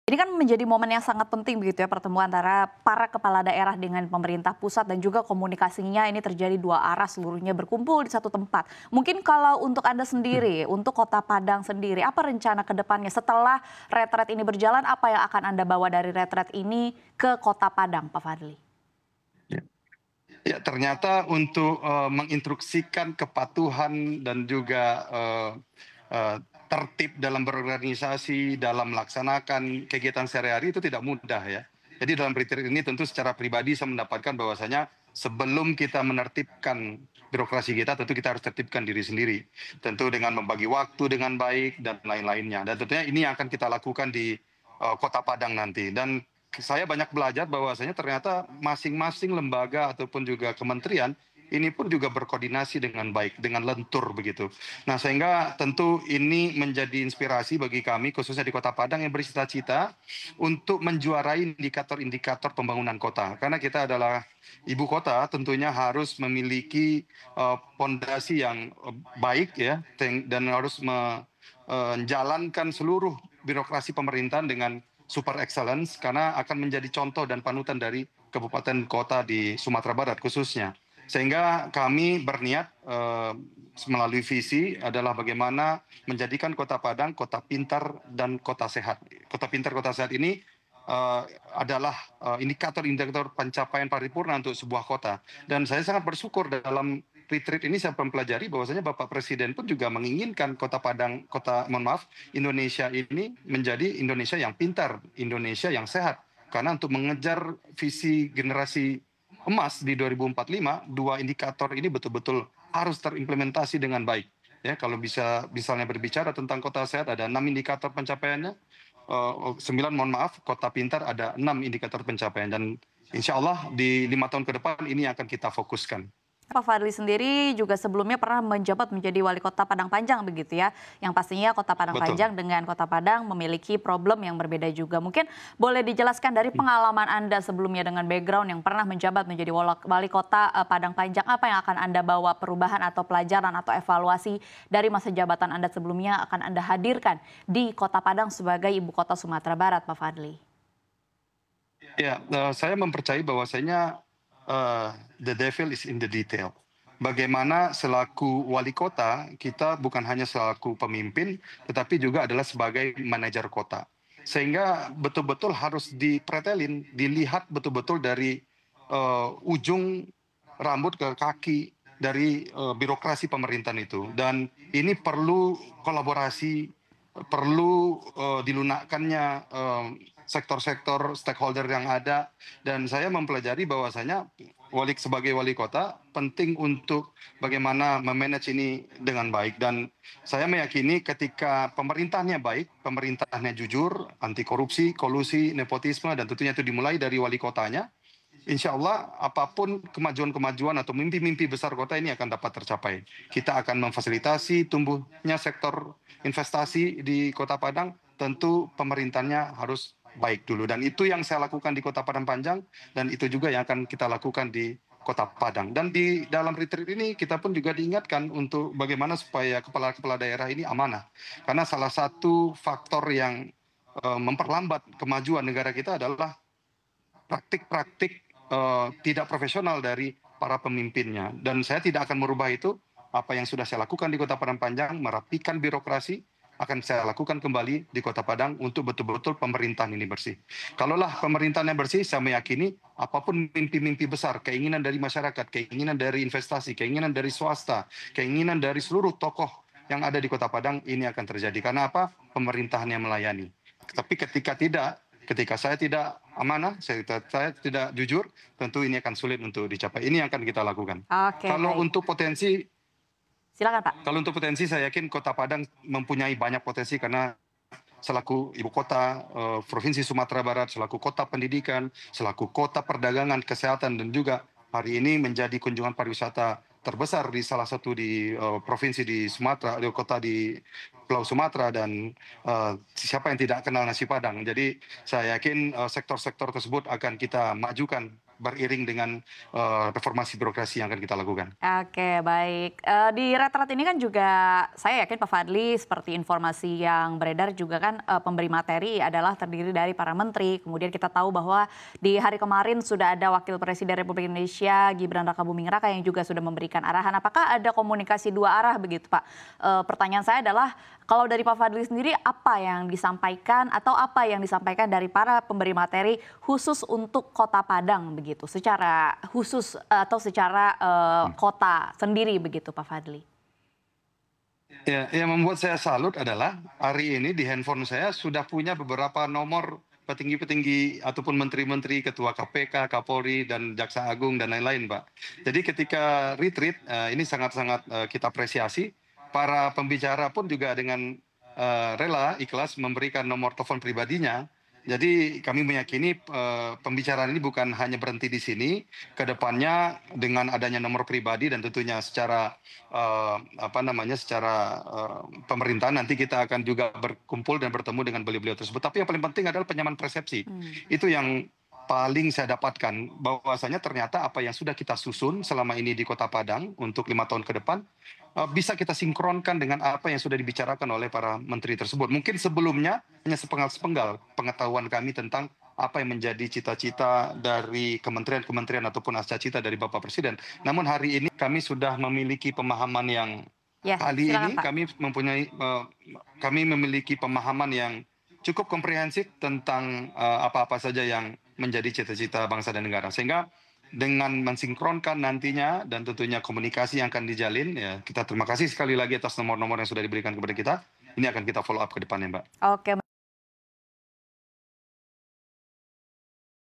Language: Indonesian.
Ini kan menjadi momen yang sangat penting begitu ya pertemuan antara para kepala daerah dengan pemerintah pusat dan juga komunikasinya ini terjadi dua arah seluruhnya berkumpul di satu tempat. Mungkin kalau untuk Anda sendiri, untuk Kota Padang sendiri, apa rencana ke depannya setelah retret ini berjalan, apa yang akan Anda bawa dari retret ini ke Kota Padang, Pak Fadli? Ya, ya ternyata untuk menginstruksikan kepatuhan dan juga eh, tertib dalam berorganisasi, dalam melaksanakan kegiatan sehari-hari itu tidak mudah ya. Jadi dalam retreat ini tentu secara pribadi saya mendapatkan bahwasanya sebelum kita menertibkan birokrasi kita, tentu kita harus tertibkan diri sendiri. Tentu dengan membagi waktu dengan baik dan lain-lainnya. Dan tentunya ini yang akan kita lakukan di Kota Padang nanti. Dan saya banyak belajar bahwasanya ternyata masing-masing lembaga ataupun juga kementerian ini pun juga berkoordinasi dengan baik, dengan lentur begitu. Nah, sehingga tentu ini menjadi inspirasi bagi kami, khususnya di Kota Padang yang bercita-cita untuk menjuarai indikator-indikator pembangunan kota. Karena kita adalah ibu kota, tentunya harus memiliki pondasi yang baik ya, dan harus menjalankan seluruh birokrasi pemerintahan dengan super excellence, karena akan menjadi contoh dan panutan dari kabupaten kota di Sumatera Barat khususnya. Sehingga kami berniat melalui visi adalah bagaimana menjadikan Kota Padang kota pintar dan kota sehat. Kota pintar, kota sehat ini adalah indikator-indikator pencapaian paripurna untuk sebuah kota. Dan saya sangat bersyukur dalam retreat ini saya mempelajari bahwasanya Bapak Presiden pun juga menginginkan Kota Padang, Indonesia ini menjadi Indonesia yang pintar, Indonesia yang sehat. Karena untuk mengejar visi generasi emas di 2045, dua indikator ini betul-betul harus terimplementasi dengan baik. Ya, kalau bisa misalnya berbicara tentang kota sehat ada 6 indikator pencapaiannya, 9 mohon maaf, kota pintar ada 6 indikator pencapaian dan insya Allah di 5 tahun ke depan ini akan kita fokuskan. Pak Fadli sendiri juga sebelumnya pernah menjabat menjadi wali kota Padang Panjang begitu ya. Yang pastinya kota Padang Betul. Panjang dengan kota Padang memiliki problem yang berbeda juga. Mungkin boleh dijelaskan dari pengalaman Anda sebelumnya dengan background yang pernah menjabat menjadi wali kota Padang Panjang. Apa yang akan Anda bawa perubahan atau pelajaran atau evaluasi dari masa jabatan Anda sebelumnya akan Anda hadirkan di kota Padang sebagai ibu kota Sumatera Barat, Pak Fadli? Ya, saya mempercayai bahwasanya the devil is in the detail. Bagaimana selaku wali kota, kita bukan hanya selaku pemimpin, tetapi juga adalah sebagai manajer kota. Sehingga betul-betul harus dipretelin, dilihat betul-betul dari ujung rambut ke kaki dari birokrasi pemerintahan itu. Dan ini perlu kolaborasi, perlu dilunakkannya sektor-sektor stakeholder yang ada, dan saya mempelajari bahwasanya sebagai wali kota penting untuk bagaimana memanage ini dengan baik, dan saya meyakini ketika pemerintahnya baik, pemerintahnya jujur, anti korupsi, kolusi, nepotisme, dan tentunya itu dimulai dari wali kotanya, insya Allah apapun kemajuan-kemajuan atau mimpi-mimpi besar kota ini akan dapat tercapai. Kita akan memfasilitasi tumbuhnya sektor investasi di Kota Padang, tentu pemerintahnya harus baik dulu. Dan itu yang saya lakukan di Kota Padang Panjang, dan itu juga yang akan kita lakukan di Kota Padang. Dan di dalam retreat ini kita pun juga diingatkan untuk bagaimana supaya kepala-kepala daerah ini amanah. Karena salah satu faktor yang memperlambat kemajuan negara kita adalah praktik-praktik tidak profesional dari para pemimpinnya. Dan saya tidak akan merubah itu. Apa yang sudah saya lakukan di Kota Padang Panjang, merapikan birokrasi, akan saya lakukan kembali di Kota Padang untuk betul-betul pemerintahan ini bersih. Kalaulah pemerintahannya bersih, saya meyakini apapun mimpi-mimpi besar, keinginan dari masyarakat, keinginan dari investasi, keinginan dari swasta, keinginan dari seluruh tokoh yang ada di Kota Padang, ini akan terjadi. Karena apa? Pemerintahan yang melayani. Tapi ketika saya tidak amanah, saya tidak jujur, tentu ini akan sulit untuk dicapai. Ini yang akan kita lakukan. Oke, Kalau baik. untuk potensi Silakan, Pak. Kalau untuk potensi, saya yakin Kota Padang mempunyai banyak potensi karena selaku ibu kota Provinsi Sumatera Barat, selaku kota pendidikan, selaku kota perdagangan, kesehatan, dan juga hari ini menjadi kunjungan pariwisata terbesar di salah satu di provinsi di Sumatera, di kota di Pulau Sumatera, dan siapa yang tidak kenal nasi Padang. Jadi saya yakin sektor-sektor tersebut akan kita majukan beriring dengan reformasi birokrasi yang akan kita lakukan. Oke, baik. Di retret ini kan juga saya yakin Pak Fadli seperti informasi yang beredar juga kan pemberi materi adalah terdiri dari para menteri. Kemudian kita tahu bahwa di hari kemarin sudah ada Wakil Presiden Republik Indonesia Gibran Rakabuming Raka yang juga sudah memberikan arahan. Apakah ada komunikasi dua arah begitu Pak? Pertanyaan saya adalah kalau dari Pak Fadli sendiri apa yang disampaikan atau apa yang disampaikan dari para pemberi materi khusus untuk Kota Padang begitu, secara khusus atau secara kota sendiri begitu Pak Fadli? Ya, yang membuat saya salut adalah hari ini di handphone saya sudah punya beberapa nomor petinggi-petinggi ataupun menteri-menteri, ketua KPK, Kapolri, dan Jaksa Agung, dan lain-lain, Pak. Jadi ketika retreat, ini sangat-sangat kita apresiasi. Para pembicara pun juga dengan rela, ikhlas memberikan nomor telepon pribadinya. Jadi kami meyakini pembicaraan ini bukan hanya berhenti di sini. Kedepannya dengan adanya nomor pribadi dan tentunya secara pemerintahan nanti kita akan juga berkumpul dan bertemu dengan beliau-beliau tersebut. Tapi yang paling penting adalah penyamaan persepsi. Itu yang paling saya dapatkan, bahwasanya ternyata apa yang sudah kita susun selama ini di Kota Padang untuk 5 tahun ke depan bisa kita sinkronkan dengan apa yang sudah dibicarakan oleh para menteri tersebut. Mungkin sebelumnya hanya sepenggal-sepenggal pengetahuan kami tentang apa yang menjadi cita-cita dari kementerian-kementerian ataupun cita-cita dari Bapak Presiden. Namun hari ini kami sudah memiliki pemahaman yang Ya, kali silakan ini Pak. kami memiliki pemahaman yang cukup komprehensif tentang apa-apa saja yang menjadi cita-cita bangsa dan negara. Sehingga dengan mensinkronkan nantinya dan tentunya komunikasi yang akan dijalin, ya kita terima kasih sekali lagi atas nomor-nomor yang sudah diberikan kepada kita. Ini akan kita follow up ke depannya, Mbak. Oke.